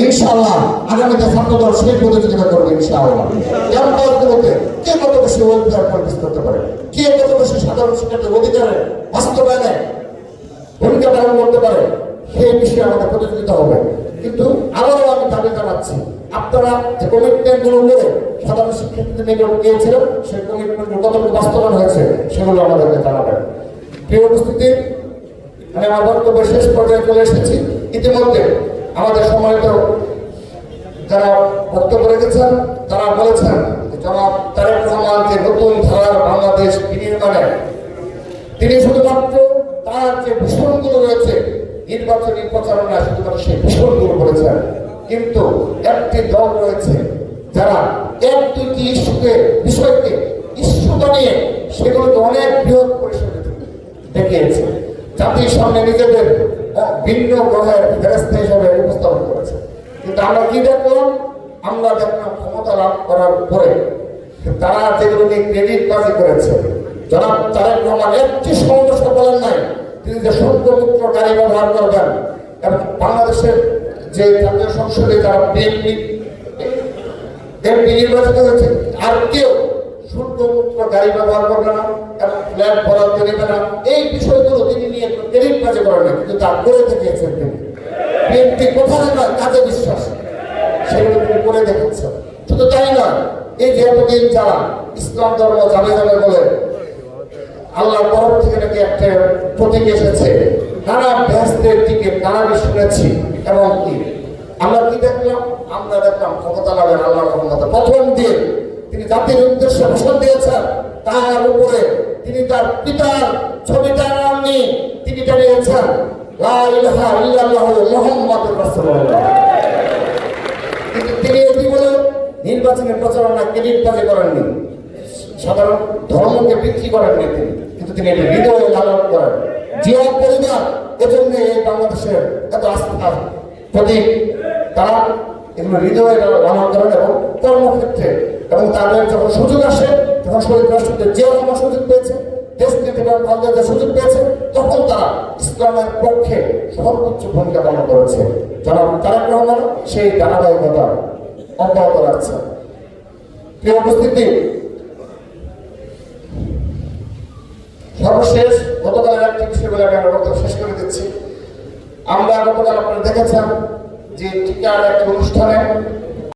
ইনশাআল্লাহ আগামীতে ছাত্রদল সেই প্রতিযোগিতা করবে ইনশাআল্লাহ। ক্যাম্পাসগুলোতে কে কত বেশি ওয়েলফেয়ার পরিবেশ করতে পারে, কে কত বেশি সাধারণ শিক্ষার্থীর অধিকারের বাস্তবায়নে ভূমিকা পালন করতে পারে, সেই বিষয়ে আমাদের প্রতিযোগিতা হবে। কিন্তু আবারও আমি দাবি জানাচ্ছি, আপনারা যে কমিটমেন্টগুলো করে সাধারণ শিক্ষার্থীদের নিকট গিয়েছিলেন, সেই কমিটমেন্টগুলো কতটুকু বাস্তবায়ন হয়েছে সেগুলো আমাদেরকে জানাবেন। প্রিয় উপস্থিতি, আমি আমার বক্তব্য শেষ পর্যায়ে চলে এসেছি। ইতিমধ্যে আমাদের সম্মানিত যারা বক্তব্য রেখেছেন তারা বলেছেন জনাব তারেক রহমান যে নতুন ধারার বাংলাদেশ বিনির্মাণে তিনি শুধুমাত্র তার যে ভীষণগুলো রয়েছে নির্বাচনী প্রচারণায় শুধুমাত্র সেই ভীষণগুলো করেছেন, কিন্তু একটি দল রয়েছে যারা এক দুটি বিষয়কে ইস্যু বানিয়ে সেগুলোকে অনেক বৃহৎ পরিসরে দেখিয়েছে, জাতির সামনে নিজেদের ভিন্ন গ্রহের ফেরেশতা হিসেবে উপস্থাপন করেছে। কিন্তু আমরা কি দেখলাম? আমরা দেখলাম ক্ষমতা লাভ করার পরে তারা যেগুলো নিয়ে ক্রেডিট বাজি করেছে, জনাব তারেক রহমান একটি সমস্যা বলেন নাই তিনি যে সত্যমিত্র গাড়ি ব্যবহার করবেন এবং বাংলাদেশের যে জাতীয় সংসদে যারা এমপি নির্বাচিত হয়েছে আর কেউ শুল্কমুক্ত গাড়ি ব্যবহার করবে না এবং ফ্ল্যাট বরাদ্দ দেবে না, এই বিষয়গুলো তিনি নিয়ে ক্রেডিট বাজি করেন না, কিন্তু তা করে দেখিয়েছেন তিনি। বিএনপি কোথায় নয় কাজে বিশ্বাস, সেগুলো তিনি করে দেখাচ্ছেন। শুধু তাই নয়, এই যে এতদিন যারা ইসলাম ধর্ম যাবে যাবে বলে আল্লাহর তরফ থেকে নাকি একটা প্রতীক এসেছে, নানা ভ্যাসদের দিকে নানা শুনেছি এবং কি আমরা কি দেখলাম? আমরা দেখলাম ক্ষমতা লাভের আল্লাহর ক্ষমতা প্রথম দিয়ে তিনি জাতির উদ্দেশ্যে ভাষণ দিয়েছেন, তার উপরে তিনি তার পিতার ছবিটা নাম নিয়ে তিনি জানিয়েছেন লা ইলাহা ইল্লাল্লাহু মুহাম্মাদুর রাসূলুল্লাহ। কিন্তু তিনি এটি বলে নির্বাচনের প্রচারণা ক্রেডিট বাজি করেননি, সাধারণ ধর্মকে বিক্রি করেননি তিনি, কিন্তু তিনি এটি হৃদয়ে লালন করেন। জিয়া পরিবার এজন্য এই বাংলাদেশের এত আস্থার প্রতীক, তারা এগুলো হৃদয়ে লালন করেন এবং কর্মক্ষেত্রে এবং তাদের যখন সুযোগ আসে, যখন শহীদ রাষ্ট্রপতি জিয়া রহমান সুযোগ পেয়েছে, দেশ নীতি বাংলাদেশের সুযোগ পেয়েছে, তখন তারা ইসলামের পক্ষে সর্বোচ্চ ভূমিকা পালন করেছে। জনাব তারেক রহমান সেই ধারাবাহিকতা অব্যাহত রাখছে। প্রিয় উপস্থিতি, সর্বশেষ গতকালের একটি বিষয় বলে আমি আমার বক্তব্য শেষ করে দিচ্ছি। আমরা গতকাল আপনারা দেখেছেন যে টিকার একটি অনুষ্ঠানে